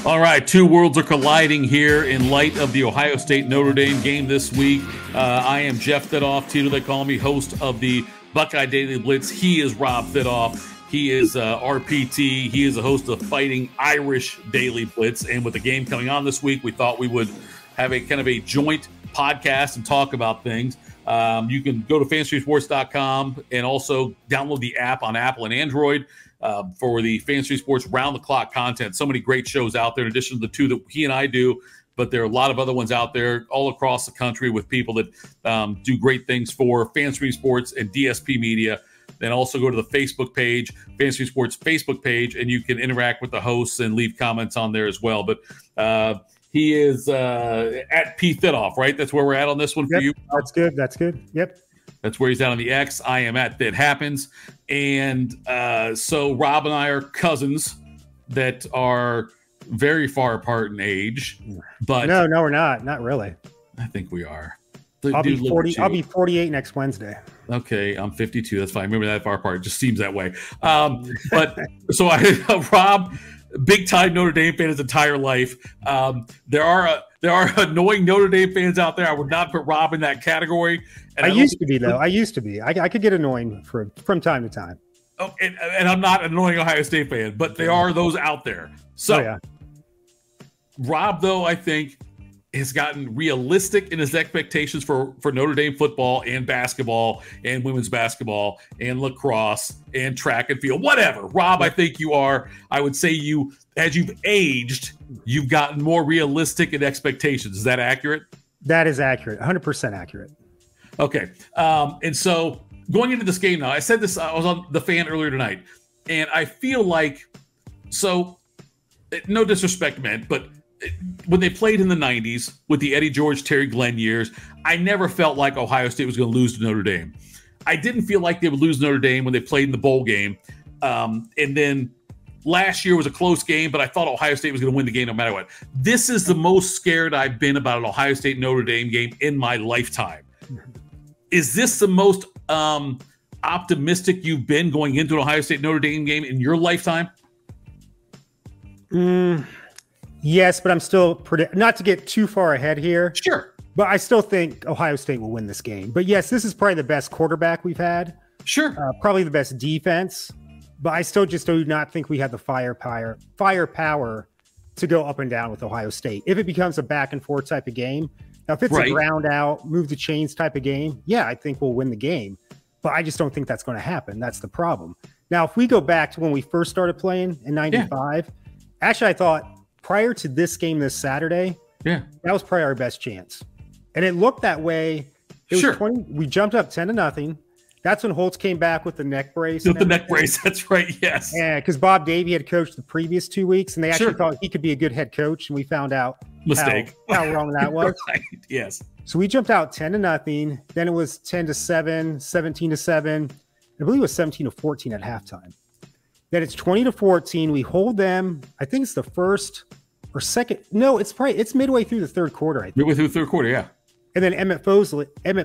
All right, two worlds are colliding here in light of the Ohio State-Notre Dame game this week. I am Jeff Thitoff, Tito, they call me, host of the Buckeye Daily Blitz. He is Rob Thitoff. He is RPT. He is a host of Fighting Irish Daily Blitz. And with the game coming on this week, we thought we would have a kind of a joint podcast and talk about things. You can go to fantasysports.com and also download the app on Apple and Android for the Fantasy Sports round-the-clock content. So many great shows out there in addition to the two that he and I do, but there are a lot of other ones out there all across the country with people that do great things for Fantasy Sports and DSP Media. Then also go to the Facebook page, Fantasy Sports Facebook page, and you can interact with the hosts and leave comments on there as well. But he is at P. Thitoff, right? That's where we're at on this one for you? That's good. That's good. Yep. That's where he's at on the X. I am at That Happens. And so Rob and I are cousins that are very far apart in age. But no, we're not. Not really. I think we are. I'll be 40. I'll be 48 next Wednesday. Okay, I'm 52. That's fine. Remember that far apart. It just seems that way. But so Rob, big time Notre Dame fan his entire life. There are annoying Notre Dame fans out there. I would not put Rob in that category. And I used to be, though. I used to be. I could get annoying from time to time. Oh, and I'm not an annoying Ohio State fan, but there are those out there. So, yeah. Rob, though, I think has gotten realistic in his expectations for Notre Dame football and basketball and women's basketball and lacrosse and track and field, whatever. Rob, I think you are. I would say you, as you've aged, you've gotten more realistic in expectations. Is that accurate? That is accurate. 100% accurate. Okay. And so going into this game now, I said this, I was on the Fan earlier tonight, and I feel like, so no disrespect meant, but when they played in the 90s with the Eddie George, Terry Glenn years, I never felt like Ohio State was going to lose to Notre Dame. I didn't feel like they would lose Notre Dame when they played in the bowl game. And then last year was a close game, but I thought Ohio State was going to win the game no matter what. This is the most scared I've been about an Ohio State Notre Dame game in my lifetime. Is this the most optimistic you've been going into an Ohio State Notre Dame game in your lifetime? Yes, but I'm still not to get too far ahead here. Sure. But I still think Ohio State will win this game. But yes, this is probably the best quarterback we've had. Sure. Probably the best defense. But I still just do not think we have the firepower to go up and down with Ohio State. If it becomes a back and forth type of game, now if it's a ground out, move the chains type of game, yeah, I think we'll win the game. But I just don't think that's going to happen. That's the problem. Now, if we go back to when we first started playing in 95, actually I thought prior to this game this Saturday, that was probably our best chance. And it looked that way. It was 20, we jumped up 10-0. That's when Holtz came back with the neck brace. With the neck brace, that's right, yes. Yeah, because Bob Davie had coached the previous 2 weeks, and they actually thought he could be a good head coach, and we found out how wrong that was. Right, yes. So we jumped out 10-0. Then it was 10-7, 17-7. I believe it was 17-14 at halftime. Then it's 20-14. We hold them. I think it's the first or second. No, it's midway through the third quarter. I think. Midway through the third quarter, yeah. And then Emmett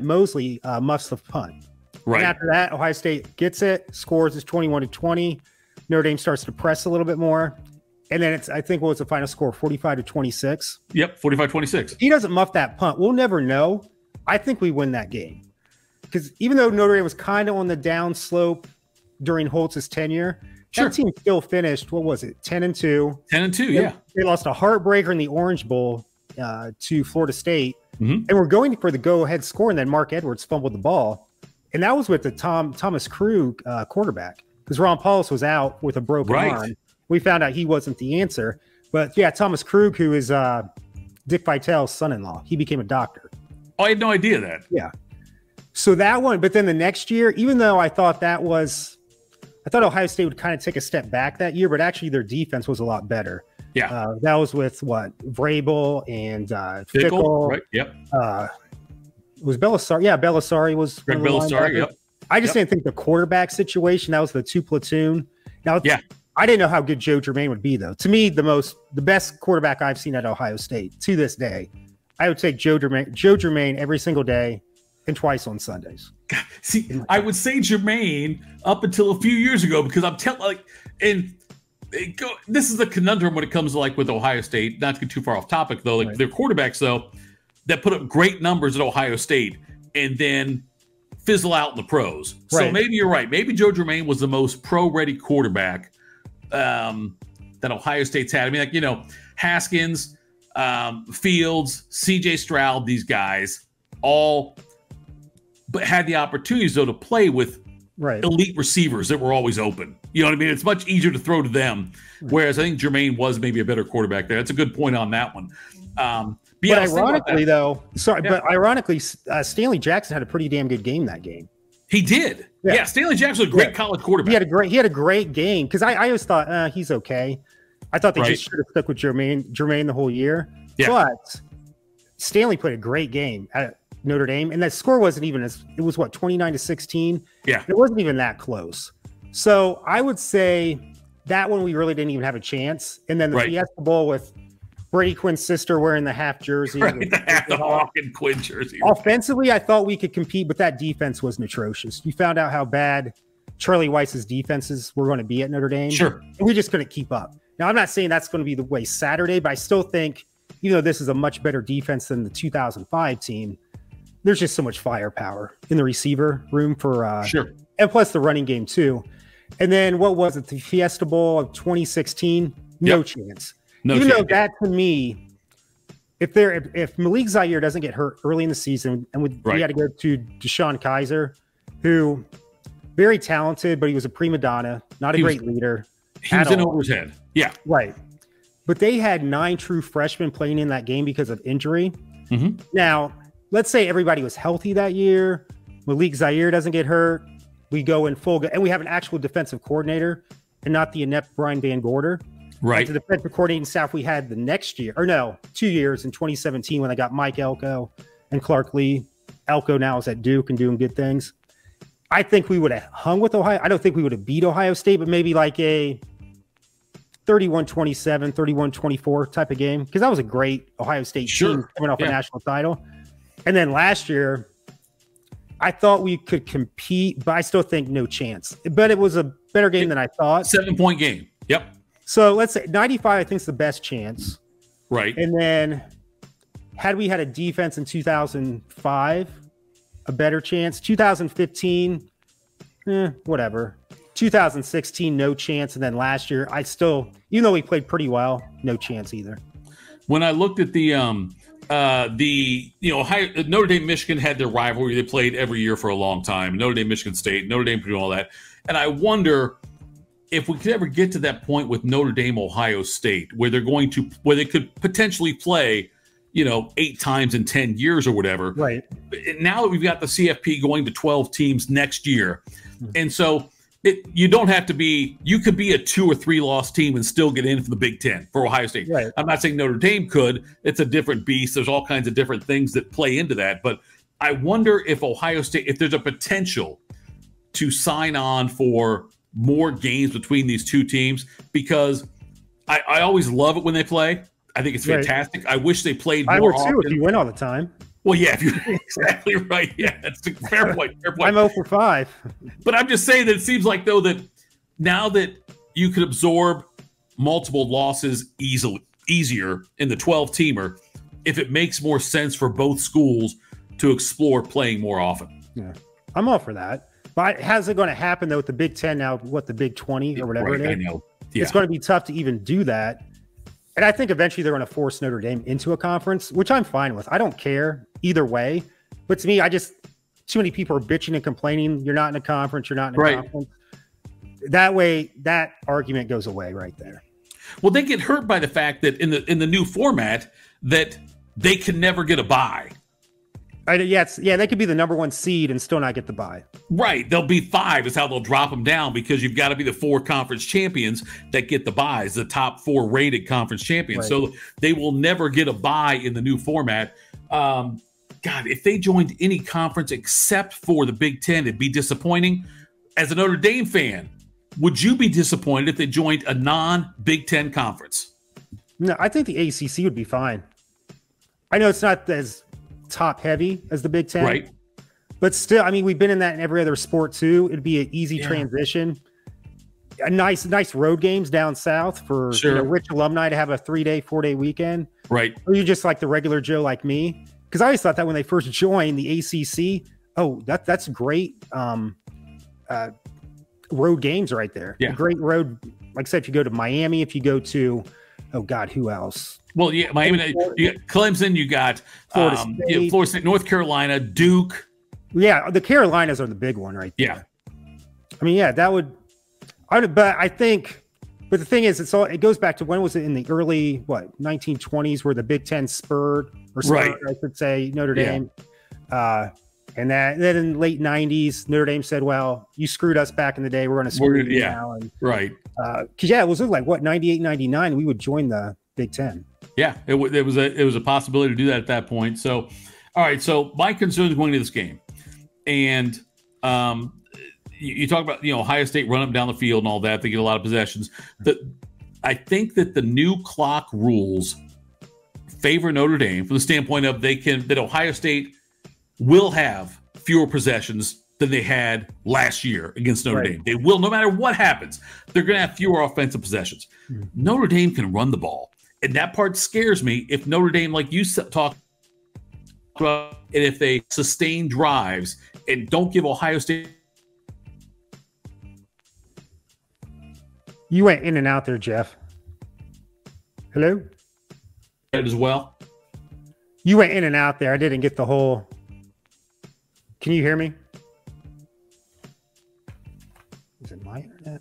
Mosley muffs the punt. Right. And after that, Ohio State gets it, scores. It's 21-20. Notre Dame starts to press a little bit more. And then I think what was the final score? 45-26. Yep, 45-26. He doesn't muff that punt. We'll never know. I think we win that game. Because even though Notre Dame was kind of on the down slope during Holtz's tenure, that team still finished, what was it, 10-2. 10-2, yeah. They lost a heartbreaker in the Orange Bowl to Florida State. And we're going for the go-ahead score, and then Mark Edwards fumbled the ball. And that was with the Thomas Krug quarterback, because Ron Paulus was out with a broken arm. We found out he wasn't the answer. But, yeah, Thomas Krug, who is Dick Vitale's son-in-law, he became a doctor. Oh, I had no idea that. Yeah. So that one, but then the next year, even though I thought Ohio State would kind of take a step back that year, but actually their defense was a lot better. Yeah. That was with Vrabel and Fickle. Right. Yep. Was Belisari? Yeah, Belisari was. Greg Belisari. Yep. I just didn't think the quarterback situation. That was the two platoon. Now, I didn't know how good Joe Germain would be, though. To me, the best quarterback I've seen at Ohio State to this day, I would take Joe Germain every single day and twice on Sundays. God, see, I would say Germain up until a few years ago, because I'm telling, and this is the conundrum when it comes to like with Ohio State. Not to get too far off topic though, like their quarterbacks though that put up great numbers at Ohio State and then fizzle out in the pros. So maybe you're right. Maybe Joe Germain was the most pro-ready quarterback that Ohio State's had. I mean, like, you know, Haskins, Fields, C.J. Stroud, these guys all but had the opportunities though to play with elite receivers that were always open. You know what I mean? It's much easier to throw to them. Whereas I think Jermaine was maybe a better quarterback there. That's a good point on that one. But ironically, though, but ironically, Stanley Jackson had a pretty damn good game that game. He did. Yeah, Stanley Jackson was a great college quarterback. He had a great game because I always thought he's okay. I thought they just should have stuck with Jermaine the whole year. Yeah. But Stanley played a great game at Notre Dame, and that score wasn't even it was what 29-16. Yeah, it wasn't even that close. So I would say that one we really didn't even have a chance. And then the Fiesta Bowl with Brady Quinn's sister wearing the half jersey, the Hawk and Quinn jersey. Offensively, I thought we could compete, but that defense was atrocious. You found out how bad Charlie Weiss's defenses were going to be at Notre Dame. Sure, and we just couldn't keep up. Now I'm not saying that's going to be the way Saturday, but I still think, even though this is a much better defense than the 2005 team, there's just so much firepower in the receiver room for and plus the running game too. And then what was it? The Fiesta Bowl of 2016? No chance. Even though that to me, if Malik Zaire doesn't get hurt early in the season, and we had to go to Deshaun Kaiser, who very talented, but he was a prima donna, not a great leader. He was in over his head. Yeah. Right. But they had 9 true freshmen playing in that game because of injury. Now, let's say everybody was healthy that year. Malik Zaire doesn't get hurt. We go in full, and we have an actual defensive coordinator and not the inept Brian Van Gorder. Right. The defensive coordinating staff we had the next year, or no, 2 years in 2017 when they got Mike Elko and Clark Lee. Elko now is at Duke and doing good things. I think we would have hung with Ohio. I don't think we would have beat Ohio State, but maybe like a 31-27, 31-24 type of game, because that was a great Ohio State team coming off a national title. And then last year, I thought we could compete, but I still think no chance. But it was a better game than I thought. 7-point game. Yep. So let's say 95, I think, is the best chance. Right. And then had we had a defense in 2005, a better chance. 2015, whatever. 2016, no chance. And then last year, I still, even though we played pretty well, no chance either. When I looked at Notre Dame, Michigan had their rivalry. They played every year for a long time. Notre Dame, Michigan State, Notre Dame, Purdue, all that. And I wonder if we could ever get to that point with Notre Dame, Ohio State, where they could potentially play, 8 times in 10 years or whatever. Right. Now that we've got the CFP going to 12 teams next year, and so you don't have to be. You could be a 2 or 3 loss team and still get in for the Big Ten for Ohio State. Right. I'm not saying Notre Dame could. It's a different beast. There's all kinds of different things that play into that. But I wonder if Ohio State, if there's a potential to sign on for more games between these two teams, because I always love it when they play. I think it's fantastic. I wish they played more often. I would too if you win all the time. Well, yeah, if you're exactly right. Yeah, that's a fair point. Fair point. I'm 0 for 5. But I'm just saying that it seems like, though, that now that you could absorb multiple losses easier in the 12-teamer, if it makes more sense for both schools to explore playing more often. Yeah, I'm all for that. But how's it going to happen, though, with the Big Ten now, the Big 20 or whatever it is? I know. Yeah. It's going to be tough to even do that. And I think eventually they're going to force Notre Dame into a conference, which I'm fine with. I don't care either way. But to me, too many people are bitching and complaining. You're not in a conference. You're not in a conference. That way, that argument goes away right there. Well, they get hurt by the fact that in the new format that they can never get a bye. They could be the #1 seed and still not get the bye. Right. They'll be 5 is how they'll drop them down, because you've got to be the 4 conference champions that get the byes, the top 4 rated conference champions. Right. So they will never get a bye in the new format. God, if they joined any conference except for the Big Ten, it'd be disappointing. As a Notre Dame fan, would you be disappointed if they joined a non-Big Ten conference? No, I think the ACC would be fine. I know it's not as top heavy as the Big Ten, right? But still, I mean, we've been in that in every other sport too. It'd be an easy transition. a nice road games down south for rich alumni to have a 3-day, 4-day weekend. Right. Or you just like the regular Joe like me? Because I always thought that when they first joined the ACC, that's great road games right there. Yeah. A great road. Like I said, if you go to Miami, if you go to, oh God, who else? Well, yeah, Miami, you got Clemson, you got Florida State, North Carolina, Duke. Yeah, the Carolinas are the big one right there. Yeah. I mean, yeah, that would, but I think, but the thing is, it goes back to when was it in the early, 1920s where the Big Ten spurred, I should say, Notre Dame. And then in the late 90s, Notre Dame said, well, you screwed us back in the day. We're going to screw you now. And, right. Because, it was like, 98, 99, we would join the Big Ten. Yeah, it was a possibility to do that at that point. So, all right, so my concern is going to this game. And you talk about, Ohio State run up down the field and all that. They get a lot of possessions. I think that the new clock rules favor Notre Dame from the standpoint of that Ohio State will have fewer possessions than they had last year against Notre Dame. They will, no matter what happens, they're going to have fewer offensive possessions. Notre Dame can run the ball. And that part scares me if Notre Dame, like you talked about, and if they sustain drives and don't give Ohio State. You went in and out there, Jeff. Hello? As well. You went in and out there. I didn't get the whole. Can you hear me? Is it my internet?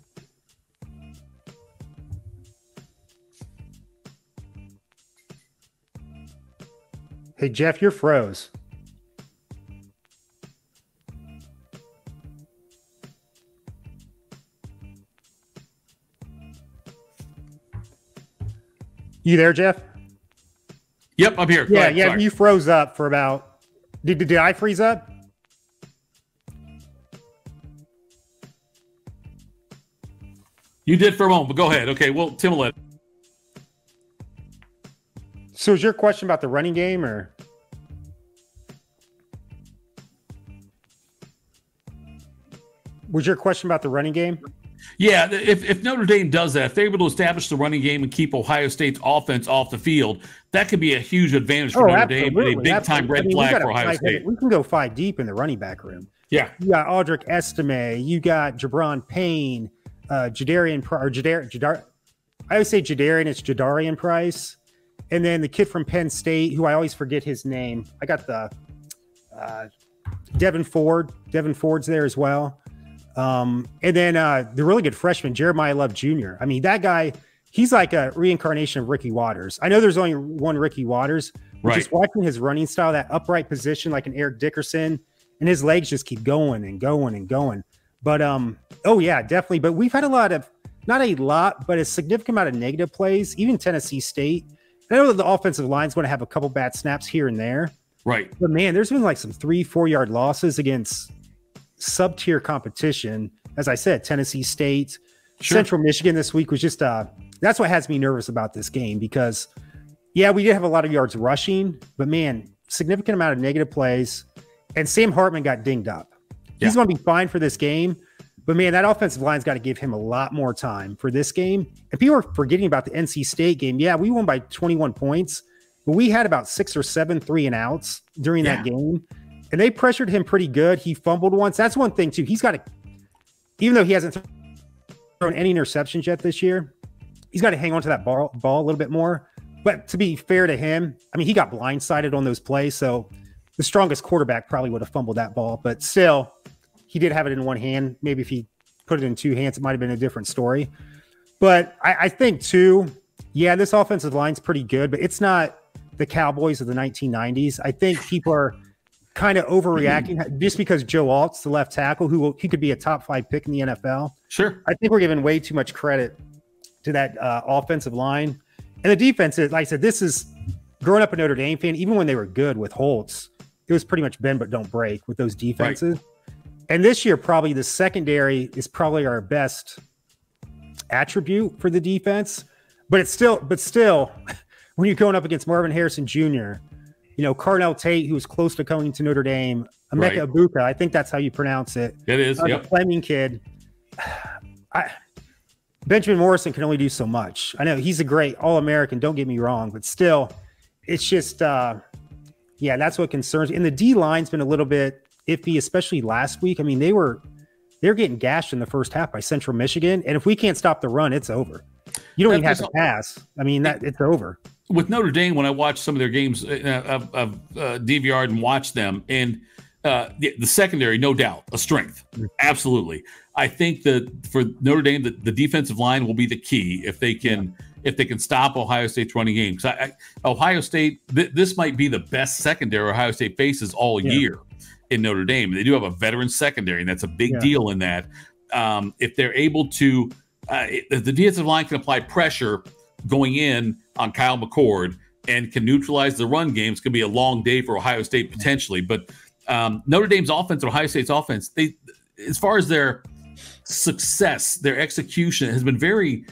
Hey, Jeff, you're froze. You there, Jeff? Yep, I'm here. Yeah, you froze up for about. Did I freeze up? You did for a moment, but go ahead. Okay, well, Tim will let. So is your question about the running game, or? Was your question about the running game? Yeah, if Notre Dame does that, if they're able to establish the running game and keep Ohio State's offense off the field, that could be a huge advantage for Notre Dame and a big-time red flag for Ohio State. We can go 5 deep in the running back room. Yeah. You got Audric Estime. You got Jabron Payne, Jadarian Price. I always say Jadarian, it's Jadarian Price. And then the kid from Penn State, who I always forget his name. I got the Devin Ford. Devin Ford's there as well. And then the really good freshman, Jeremiah Love Jr. I mean, that guy, he's like a reincarnation of Ricky Waters. I know there's only one Ricky Waters, but just watching his running style, that upright position like an Eric Dickerson, and his legs just keep going and going and going. But, oh, yeah, definitely. But we've had a lot of, not a lot, but a significant amount of negative plays, even Tennessee State. I know that the offensive line's going to have a couple bad snaps here and there. Right. But, man, there's been like some 3-4 yard losses against sub-tier competition. As I said, Tennessee State, Central Michigan this week was just that's what has me nervous about this game because, yeah, we did have a lot of yards rushing, but, man, significant amount of negative plays. And Sam Hartman got dinged up. He's going to be fine for this game. But, man, that offensive line's got to give him a lot more time for this game. And people are forgetting about the NC State game. Yeah, we won by 21 points, but we had about 6 or 7 3-and-outs during that game. And they pressured him pretty good. He fumbled once. That's one thing, too. He's got to, even though he hasn't thrown any interceptions yet this year, he's got to hang on to that ball a little bit more. But to be fair to him, I mean, he got blindsided on those plays. So the strongest quarterback probably would have fumbled that ball. But still, he did have it in one hand. Maybe if he put it in 2 hands, it might have been a different story. But I think, too, yeah, this offensive line's pretty good, but it's not the Cowboys of the 1990s. I think people are kind of overreacting just because Joe Alt's the left tackle, he could be a top 5 pick in the NFL. Sure. I think we're giving way too much credit to that offensive line. And the defense is, like I said, this is growing up a Notre Dame fan, even when they were good with Holtz, it was pretty much bend but don't break with those defenses. Right. And this year, probably the secondary is probably our best attribute for the defense. But still, when you're going up against Marvin Harrison Jr., you know, Carnell Tate, who was close to coming to Notre Dame, Emeka Ibuka, I think that's how you pronounce it. It is, The Fleming kid. Benjamin Morrison can only do so much. I know he's a great All-American, don't get me wrong, but still, it's just, yeah, that's what concerns me. And the D line's been a little bit iffy, especially last week. I mean, they're getting gashed in the first half by Central Michigan, and if we can't stop the run, it's over. You don't even have to pass. I mean, it's over. With Notre Dame, when I watched some of their games, I've DVR'd and watched them, and the secondary, no doubt, a strength. Absolutely. I think that for Notre Dame, the defensive line will be the key if they can stop Ohio State's running game. Because Ohio State, this might be the best secondary Ohio State faces all year in Notre Dame. They do have a veteran secondary, and that's a big deal in that. If they're able to, if the defensive line can apply pressure going in on Kyle McCord and can neutralize the run game, it's going to be a long day for Ohio State potentially. But Notre Dame's offense and Ohio State's offense, they, as far as their success, their execution has been very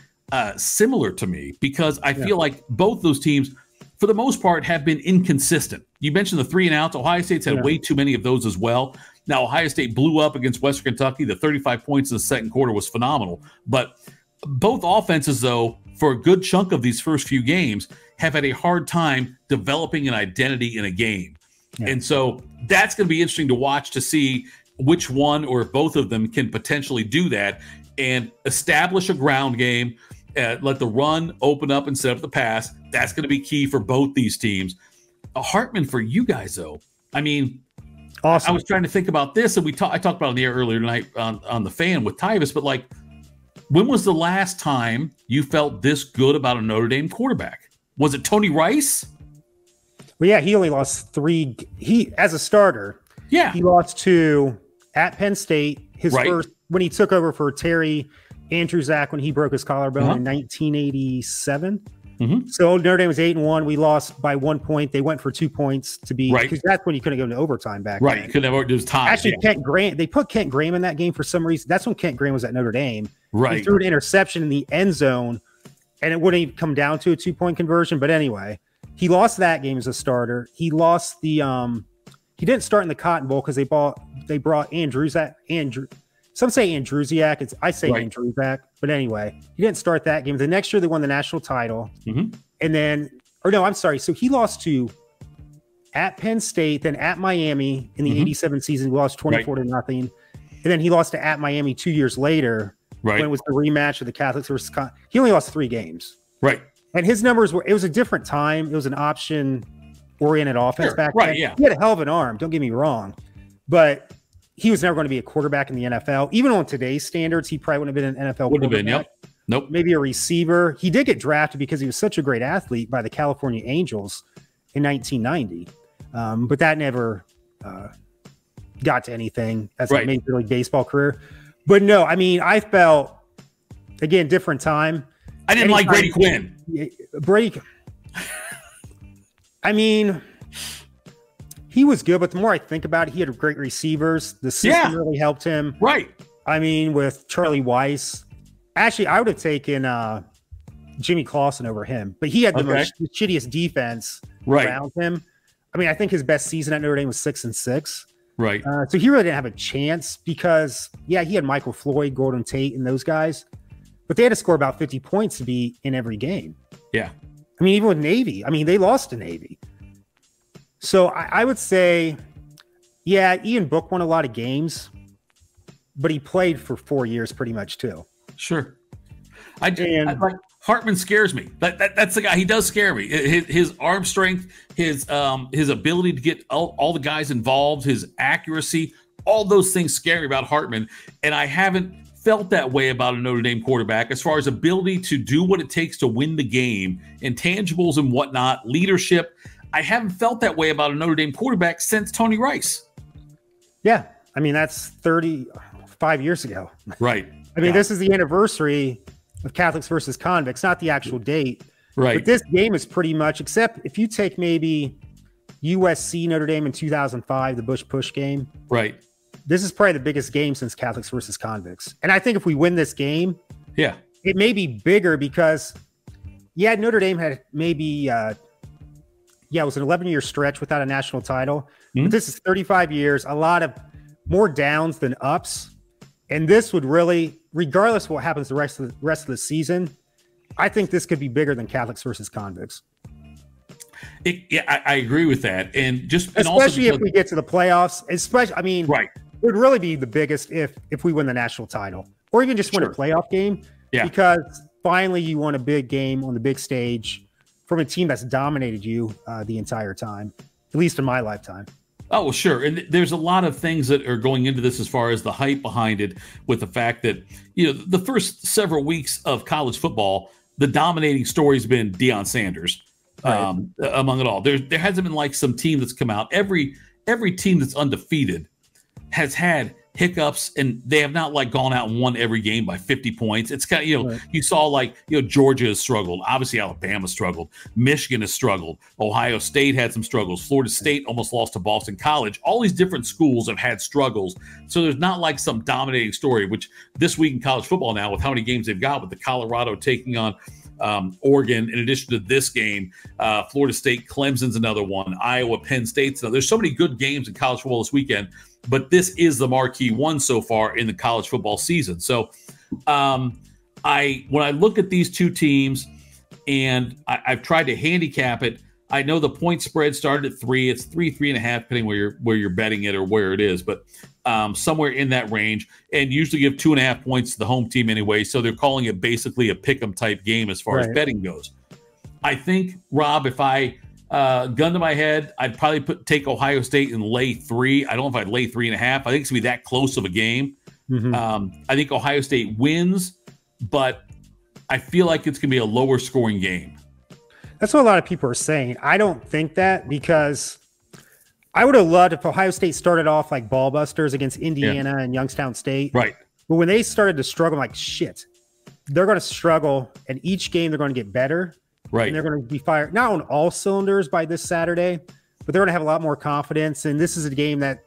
similar to me, because I feel like both those teams, for the most part, have been inconsistent. You mentioned the 3 and outs. Ohio State's had way too many of those as well. Now, Ohio State blew up against Western Kentucky. The 35 points in the second quarter was phenomenal. But both offenses, though, for a good chunk of these first few games, have had a hard time developing an identity in a game. And so that's going to be interesting to watch, to see which one or both of them can potentially do that and establish a ground game, let the run open up and set up the pass. That's going to be key for both these teams. Hartman, for you guys, though, I mean, awesome. I was trying to think about this, and I talked about it on the air earlier tonight on the Fan with Tyvis, but like, when was the last time you felt this good about a Notre Dame quarterback? Was it Tony Rice? Well, yeah, he only lost 3. He, as a starter, he lost 2 at Penn State. His first, when he took over for Terry Andrewzak when he broke his collarbone in 1987. So Notre Dame was 8-1. We lost by 1 point. They went for 2 points to be, because that's when you couldn't go into overtime back then. You couldn't have, it was time. Actually, Kent Graham, they put Kent Graham in that game for some reason. That's when Kent Graham was at Notre Dame. He threw an interception in the end zone, and it wouldn't even come down to a 2-point conversion. But anyway, he lost that game as a starter. He lost the he didn't start in the Cotton Bowl because they brought Andrewzak. Some say Andrewziak. I say Andrewzak. But anyway, he didn't start that game. The next year they won the national title. And then, or no, I'm sorry. So he lost to at Penn State, then at Miami in the 87 season. We lost 24-0. And then he lost to at Miami 2 years later when it was the rematch of the Catholics versus he only lost 3 games. And his numbers were, it was a different time. It was an option-oriented offense back then. He had a hell of an arm, don't get me wrong. But he was never going to be a quarterback in the NFL. Even on today's standards, he probably wouldn't have been an NFL quarterback. Maybe a receiver. He did get drafted because he was such a great athlete by the California Angels in 1990. But that never got to anything as a Major League Baseball career. But no, I mean, I felt, again, different time. I didn't like Brady Quinn. I mean, he was good, but the more I think about it, he had great receivers. The system really helped him. I mean, with Charlie Weiss. Actually, I would have taken Jimmy Clausen over him, but he had the most shittiest defense around him. I mean, I think his best season at Notre Dame was 6-6. So he really didn't have a chance because, he had Michael Floyd, Gordon Tate, and those guys, but they had to score about 50 points to be in every game. I mean, even with Navy, I mean, they lost to Navy. So I would say, Ian Book won a lot of games, but he played for 4 years pretty much too. Hartman scares me. That's the guy. He does scare me. His arm strength, his ability to get all the guys involved, his accuracy, all those things scare me about Hartman. And I haven't felt that way about a Notre Dame quarterback as far as ability to do what it takes to win the game, intangibles and whatnot, leadership. I haven't felt that way about a Notre Dame quarterback since Tony Rice. I mean, that's 35 years ago. I mean, this is the anniversary of Catholics versus Convicts, not the actual date. But this game is pretty much, except if you take maybe USC Notre Dame in 2005, the Bush Push game. This is probably the biggest game since Catholics versus Convicts. And I think if we win this game, it may be bigger because, Notre Dame had maybe, it was an 11-year stretch without a national title. But this is 35 years, a lot of more downs than ups. And this would really, regardless of what happens the rest of the season, I think this could be bigger than Catholics versus convicts. I agree with that. And especially if we get to the playoffs, it would really be the biggest if we win the national title or even just win a playoff game. Yeah. Because finally you won a big game on the big stage from a team that's dominated you the entire time, at least in my lifetime. Oh, well, sure. And there's a lot of things that are going into this as far as the hype behind it, with the fact that, the first several weeks of college football, the dominating story has been Deion Sanders among it all. There hasn't been like some team that's come out. Every team that's undefeated has had hiccups, and they have not like gone out and won every game by 50 points. It's kind of, you saw Georgia has struggled. Obviously Alabama struggled. Michigan has struggled. Ohio State had some struggles. Florida State almost lost to Boston College. All these different schools have had struggles. So there's not like some dominating story, which this week in college football now, with how many games they've got, with the Colorado taking on Oregon, in addition to this game, Florida State, Clemson's another one, Iowa, Penn State's another. There's so many good games in college football this weekend, but this is the marquee one so far in the college football season. So when I look at these two teams, and I've tried to handicap it, I know the point spread started at 3. It's 3.5, depending where you're betting it or where it is, but somewhere in that range, and usually give 2.5 points to the home team anyway. So they're calling it basically a pick'em type game as far as betting goes. I think, Rob, if I gun to my head, I'd probably take Ohio State and lay 3. I don't know if I'd lay 3.5. I think it's gonna be that close of a game. I think Ohio State wins, but I feel like it's gonna be a lower scoring game. That's what a lot of people are saying. I don't think that, because I would have loved if Ohio State started off like ball busters against Indiana and Youngstown State. Right. But when they started to struggle, I'm like, shit, they're going to struggle, and each game they're going to get better. Right. And they're going to be fired, not on all cylinders by this Saturday, but they're going to have a lot more confidence. And this is a game that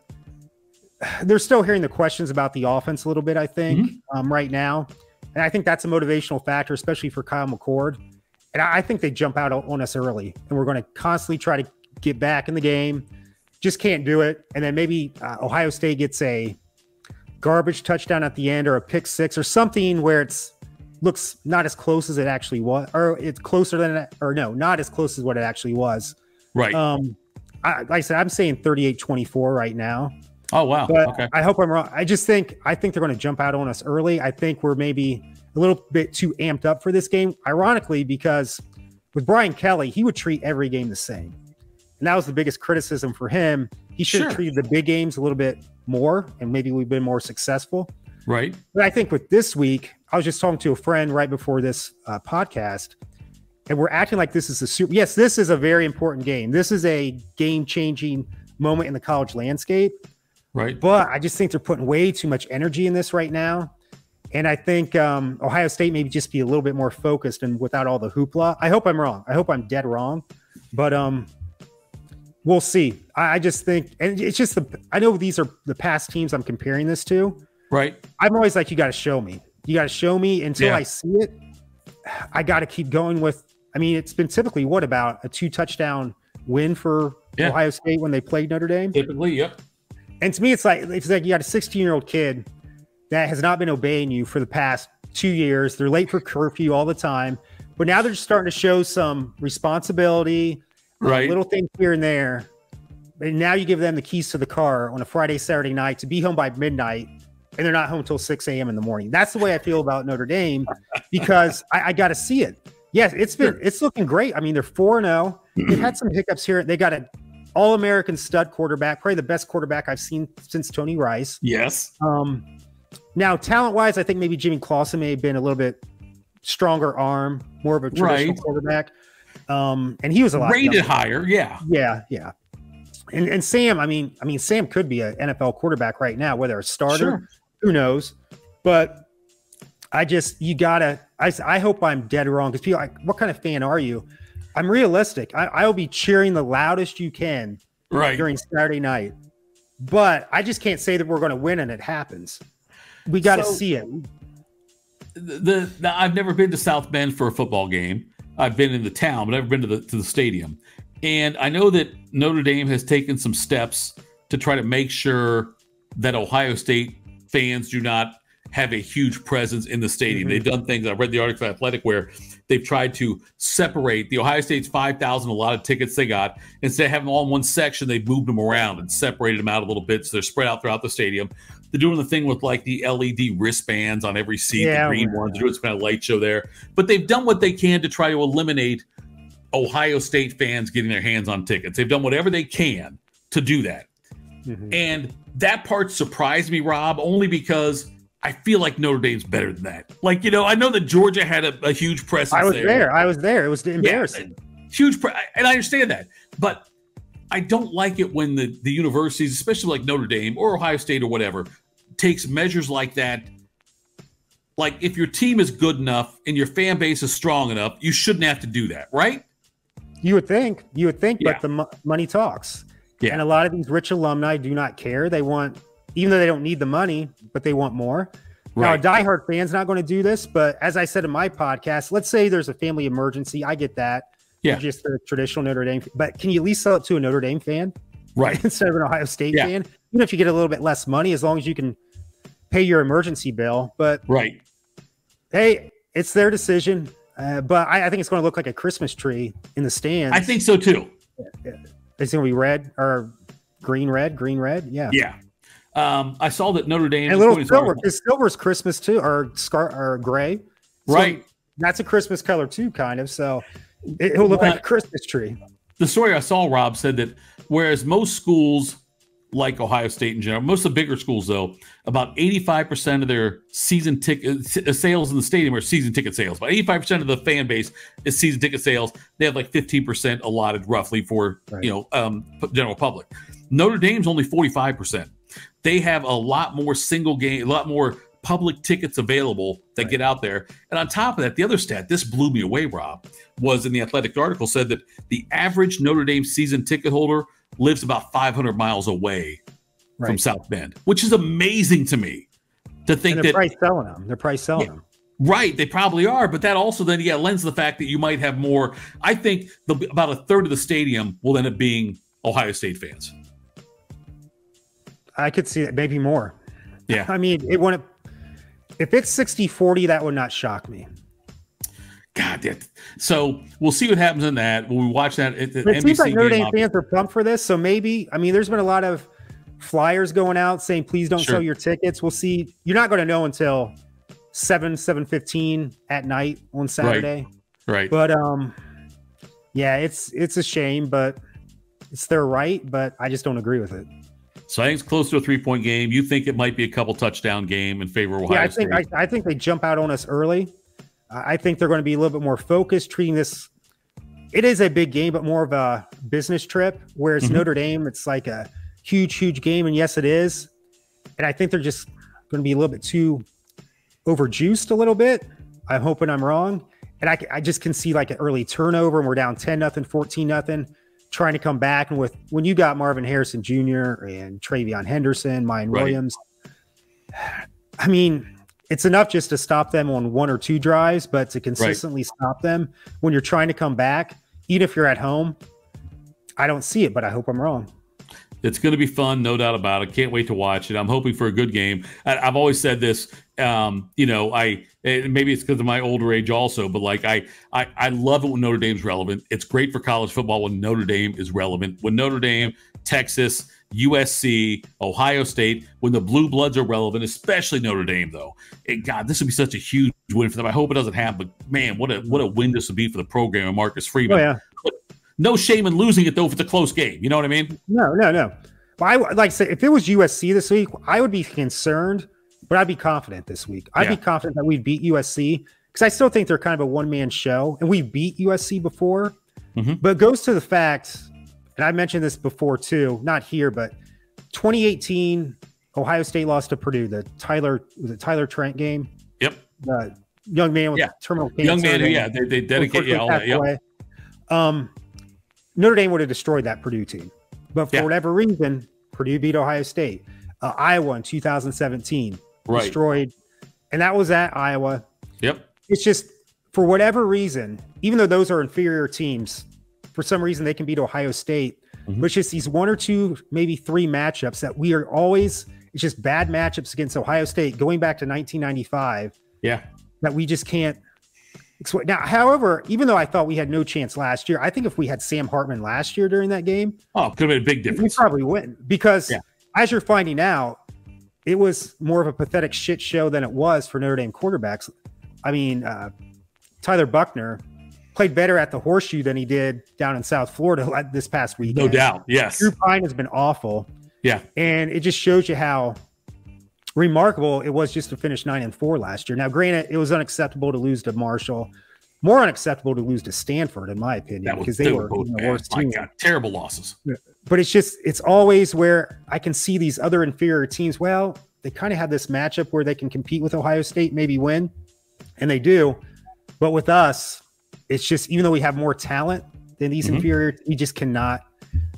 they're still hearing the questions about the offense a little bit, I think, right now. And I think that's a motivational factor, especially for Kyle McCord. And I think they jump out on us early, and we're going to constantly try to get back in the game. Just can't do it. And then maybe Ohio State gets a garbage touchdown at the end, or a pick 6 or something where looks not as close as it actually was, or it's closer than, or no, not as close as what it actually was. Right. Like I said, I'm saying 38-24 right now. Oh, wow. But okay. I hope I'm wrong. I think they're going to jump out on us early. I think we're maybe a little bit too amped up for this game, ironically, because with Brian Kelly, he would treat every game the same. And that was the biggest criticism for him. He should have treated the big games a little bit more, and maybe we've been more successful. Right. But I think with this week, I was just talking to a friend right before this podcast, and we're acting like this is a super. Yes, this is a very important game. This is a game-changing moment in the college landscape. Right. But I just think they're putting way too much energy in this right now. And I think Ohio State maybe just be a little bit more focused and without all the hoopla. I hope I'm wrong. I hope I'm dead wrong. But we'll see. I just think, and it's just I know these are the past teams I'm comparing this to. Right. I'm always like, you got to show me. You got to show me until I see it. I got to keep going with. I mean, it's been typically what, about a 2-touchdown win for Ohio State when they played Notre Dame. Typically, yep. And to me, it's like you got a 16-year-old kid that has not been obeying you for the past 2 years. They're late for curfew all the time, but now they're just starting to show some responsibility, little things here and there. And now you give them the keys to the car on a Friday, Saturday night to be home by midnight, and they're not home until 6 a.m. in the morning. That's the way I feel about Notre Dame, because I got to see it. Yes, it's looking great. I mean, they're 4-0. They've had some hiccups here. They got an All-American stud quarterback, probably the best quarterback I've seen since Tony Rice. Yes. Now, talent-wise, I think maybe Jimmy Clausen may have been a little bit stronger arm, more of a traditional quarterback. And he was a lot rated higher. Yeah. Yeah. And Sam, I mean, Sam could be an NFL quarterback right now, whether a starter, who knows? But I hope I'm dead wrong, because people are like, what kind of fan are you? I'm realistic. I'll be cheering the loudest you can during Saturday night. But I just can't say that we're going to win and it happens. We got to see it. I've never been to South Bend for a football game. I've been in the town, but I've never been to the stadium. And I know that Notre Dame has taken some steps to try to make sure that Ohio State fans do not have a huge presence in the stadium. They've done things. I read the article for Athletic where they've tried to separate the Ohio State's 5,000 a lot of tickets they got. Instead of having them all in one section, they've moved them around and separated them out a little bit, so they're spread out throughout the stadium. They're doing the thing with like the LED wristbands on every seat, the green ones. They're doing some kind of light show there. But they've done what they can to try to eliminate Ohio State fans getting their hands on tickets. They've done whatever they can to do that. And that part surprised me, Rob, only because I feel like Notre Dame's better than that. Like, you know, I know that Georgia had a huge presence there. I was there. It was embarrassing. Huge, and I understand that. But I don't like it when the universities, especially like Notre Dame or Ohio State or whatever, takes measures like that. Like, if your team is good enough and your fan base is strong enough, you shouldn't have to do that, right? You would think, but the money talks. Yeah. And a lot of these rich alumni do not care. They want, even though they don't need the money, but they want more. Right. Now, a diehard fan's not going to do this, but as I said in my podcast, let's say there's a family emergency. I get that. Yeah. You're just a traditional Notre Dame, but can you at least sell it to a Notre Dame fan? Right. Instead of an Ohio State fan? Even if you get a little bit less money, as long as you can pay your emergency bill. But hey, it's their decision. But I think it's going to look like a Christmas tree in the stands. I think so too. It's going to be red or green, red. Yeah. Yeah. I saw that Notre Dame. And a little silver, because silver's Christmas too, or gray. So right. That's a Christmas color too, kind of. So it'll look like a Christmas tree. The story I saw, Rob, said that whereas most schools, like Ohio State in general, most of the bigger schools, though, about 85% of their season ticket sales in the stadium are season ticket sales. About 85% of the fan base is season ticket sales. They have like 15% allotted roughly for general public. Notre Dame's only 45%. They have a lot more single game, a lot more public tickets available that get out there. And on top of that, the other stat, this blew me away, Rob, was in the Athletic article, said that the average Notre Dame season ticket holder lives about 500 miles away from South Bend, which is amazing to me to think that they're probably selling them. They're probably selling them. Right. They probably are. But that also then, lends the fact that you might have more. I think about a third of the stadium will end up being Ohio State fans. I could see it, maybe more. Yeah. I mean, if it's 60-40, that would not shock me. God, so we'll see what happens in that. When we watch that, it seems like Notre Dame fans are pumped for this. So maybe, I mean, there's been a lot of flyers going out saying, please don't sell your tickets. We'll see. You're not going to know until 7:15 at night on Saturday. Right. But yeah, it's a shame, but it's their right. But I just don't agree with it. So I think it's close to a 3-point game. You think it might be a couple touchdown game in favor of Ohio State? I think they jump out on us early. I think they're going to be a little bit more focused, treating this. It is a big game, but more of a business trip. Whereas Notre Dame, it's like a huge game, and yes, it is. And I think they're just going to be a little bit too overjuiced a little bit. I'm hoping I'm wrong. And I just can see like an early turnover, and we're down 10-0, 14-0, trying to come back. And when you got Marvin Harrison Jr. and Travion Henderson, Mayan Williams, I mean, it's enough just to stop them on 1 or 2 drives, but to consistently stop them when you're trying to come back, even if you're at home, I don't see it, but I hope I'm wrong. It's going to be fun, no doubt about it. Can't wait to watch it. I'm hoping for a good game. I've always said this, maybe it's because of my older age also, but like I love it when Notre Dame's relevant. It's great for college football when Notre Dame is relevant. When Notre Dame, Texas, USC, Ohio State, when the blue bloods are relevant, especially Notre Dame, though. God, this would be such a huge win for them. I hope it doesn't happen, but man, what a win this would be for the program and Marcus Freeman. Oh, yeah. But no shame in losing it, though, if it's a close game. You know what I mean? No. Well, I like I say, if it was USC this week, I would be concerned, but I'd be confident this week. I'd be confident that we'd beat USC, because I still think they're kind of a one-man show, and we beat USC before. But it goes to the fact, and I mentioned this before too, not here, but 2018, Ohio State lost to Purdue, the Tyler Trent game. Yep. The young man with terminal cancer. Young man, they dedicate all that. Yep. Notre Dame would have destroyed that Purdue team. But for whatever reason, Purdue beat Ohio State. Iowa in 2017 destroyed, and that was at Iowa. Yep. It's just, for whatever reason, even though those are inferior teams, for some reason they can beat Ohio State. But it's just these 1 or 2, maybe 3 matchups that we are always, It's just bad matchups against Ohio State going back to 1995. Yeah. That we just can't exploit. Now, however, even though I thought we had no chance last year, I think if we had Sam Hartman last year during that game, could have been a big difference. We probably win because as you're finding out, it was more of a pathetic shit show than it was for Notre Dame quarterbacks. I mean, Tyler Buckner played better at the Horseshoe than he did down in South Florida this past weekend. No doubt. Yes. Drew Pine has been awful. Yeah. And it just shows you how remarkable it was just to finish 9-4 last year. Now, granted, it was unacceptable to lose to Marshall. More unacceptable to lose to Stanford, in my opinion, because they were the worst team. God, terrible losses. But it's always where I can see these other inferior teams. Well, they kind of have this matchup where they can compete with Ohio State, maybe win, and they do. But with us, it's just, even though we have more talent than these inferior, we just cannot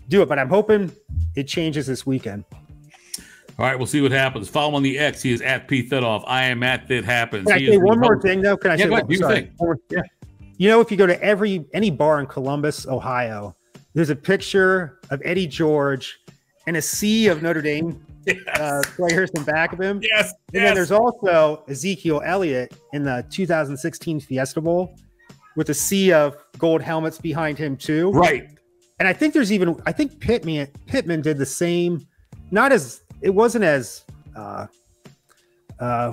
do it. But I'm hoping it changes this weekend. All right, we'll see what happens. Follow on the X. He is at Thitoff. I am at That Happens. Can I say one more thing, though? Can I say one more thing? Yeah. You know, if you go to any bar in Columbus, Ohio, there's a picture of Eddie George and a sea of Notre Dame players in back of him. Yes. And then there's also Ezekiel Elliott in the 2016 Fiesta Bowl with a sea of gold helmets behind him, too. Right. And I think I think Pittman did the same, it wasn't as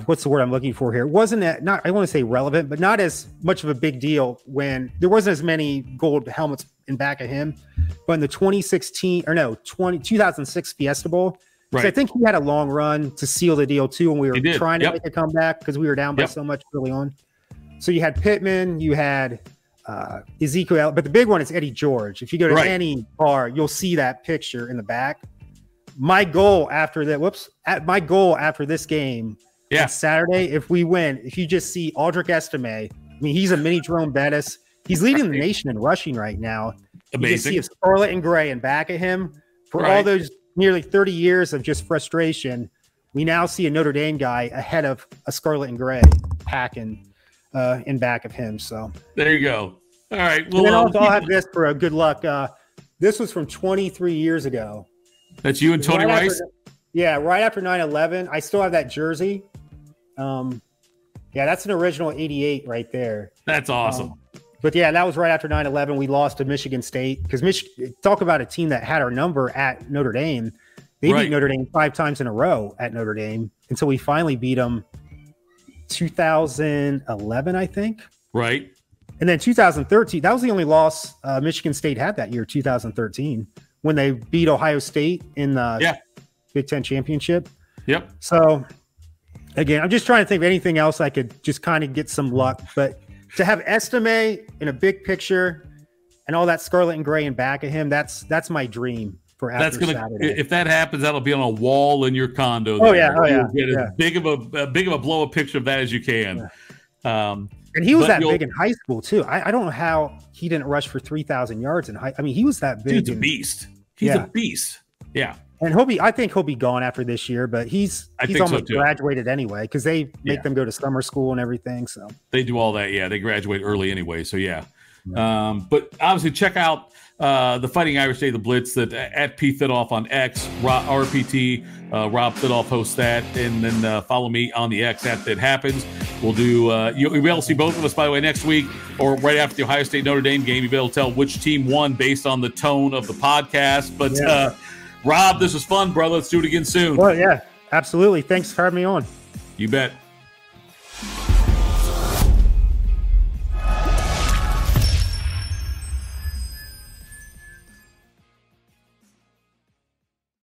what's the word I'm looking for here? It wasn't I want to say relevant, but not as much of a big deal when there wasn't as many gold helmets in back of him. But in the 2006 Fiesta Bowl, I think he had a long run to seal the deal too, and we were trying to make a comeback because we were down by so much early on. So you had Pittman, you had Ezekiel, but the big one is Eddie George. If you go to any bar, you'll see that picture in the back. My goal after this game on Saturday, if we win, if you just see Aldrick Estime, I mean, he's a mini Jerome Bettis. He's leading the nation in rushing right now. Amazing. You just see a scarlet and gray in back of him. For all those nearly 30 years of just frustration, we now see a Notre Dame guy ahead of a scarlet and gray packing in back of him. So there you go. All right. Well, and then I'll have this for a good luck. This was from 23 years ago. That's you and Tony Rice? Right after 9/11. I still have that jersey. That's an original 88 right there. That's awesome. But yeah, that was right after 9/11. We lost to Michigan State because talk about a team that had our number at Notre Dame. They beat Notre Dame 5 times in a row at Notre Dame until we finally beat them 2011, I think. Right. And then 2013, that was the only loss Michigan State had that year, 2013, when they beat Ohio State in the Big Ten championship. Yep. So, again, I'm just trying to think of anything else I could just kind of get some luck. But to have Estime in a big picture and all that scarlet and gray in back of him, that's my dream for after Saturday. If that happens, that'll be on a wall in your condo. Get as big of a blow up picture of that as you can. And he was that big in high school too. I don't know how he didn't rush for 3,000 yards in high. I mean, he was that big. He's a beast. He's a beast. Yeah. And I think he'll be gone after this year, but he's almost graduated anyway because they make them go to summer school and everything. So they do all that. Yeah, they graduate early anyway. So but obviously check out the Fighting Irish Day, the Blitz, that at Thitoff on X, RPT, Rob Thitoff hosts that, and then follow me on the X at That Happens. We'll do. You'll be able to see both of us, by the way, next week or right after the Ohio State Notre Dame game. You'll be able to tell which team won based on the tone of the podcast. But Rob, this was fun, brother. Let's do it again soon. Well, yeah, absolutely. Thanks for having me on. You bet.